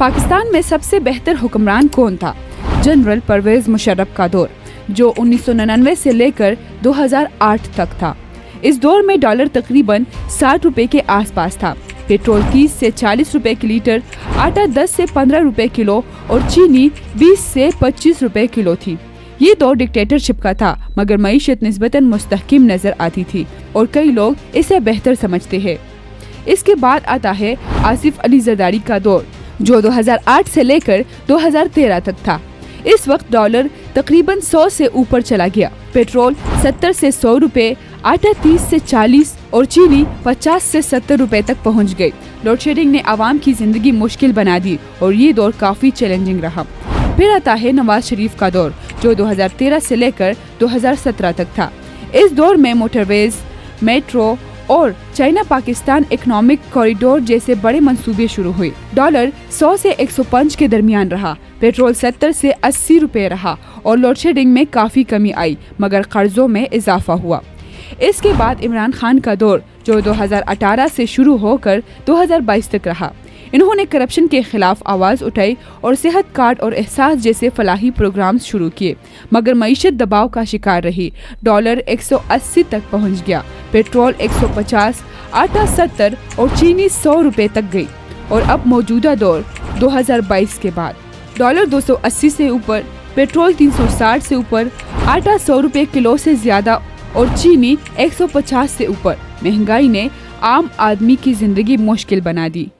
पाकिस्तान में सबसे बेहतर हुक्मरान कौन था? जनरल परवेज मुशर्रफ का दौर, जो 1999 से लेकर 2008 तक था। इस दौर में डॉलर तकरीबन 60 रुपए के आसपास था। पेट्रोल 30 से 40 रुपए की लीटर, आटा 10 से 15 रुपए किलो और चीनी 20 से 25 रुपए किलो थी। ये दौर डिक्टेटरशिप का था, मगर मईशत निस्बतन मुस्तहकिम नजर आती थी और कई लोग इसे बेहतर समझते हैं। इसके बाद आता है आसिफ अली जरदारी का दौर, जो 2008 से लेकर 2013 तक था। इस वक्त डॉलर तकरीबन 100 से ऊपर चला गया। पेट्रोल 70 से 100 रुपए, आटा 30 से 40 और चीनी 50 से 70 रुपए तक पहुंच गई। लोड शेडिंग ने आवाम की जिंदगी मुश्किल बना दी और ये दौर काफी चैलेंजिंग रहा। फिर आता है नवाज शरीफ का दौर, जो 2013 से लेकर 2017 तक था। इस दौर में मोटरवेज, मेट्रो और चाइना पाकिस्तान इकोनॉमिक कॉरिडोर जैसे बड़े मंसूबे शुरू हुए। डॉलर 100 से 105 के दरमियान रहा। पेट्रोल 70 से 80 रुपए रहा और लोड शेडिंग में काफी कमी आई, मगर कर्जों में इजाफा हुआ। इसके बाद इमरान खान का दौर, जो 2018 से शुरू होकर 2022 तक रहा। इन्होंने करप्शन के खिलाफ आवाज उठाई और सेहत कार्ड और एहसास जैसे फलाही प्रोग्राम्स शुरू किए, मगर मईशत दबाव का शिकार रही। डॉलर 180 तक पहुंच गया, पेट्रोल 150, आटा 70 और चीनी 100 रुपए तक गई। और अब मौजूदा दौर 2022 के बाद डॉलर 280 से ऊपर, पेट्रोल 360 से ऊपर, आटा 100 रुपए किलो से ज्यादा और चीनी 150 से ऊपर। महंगाई ने आम आदमी की जिंदगी मुश्किल बना दी।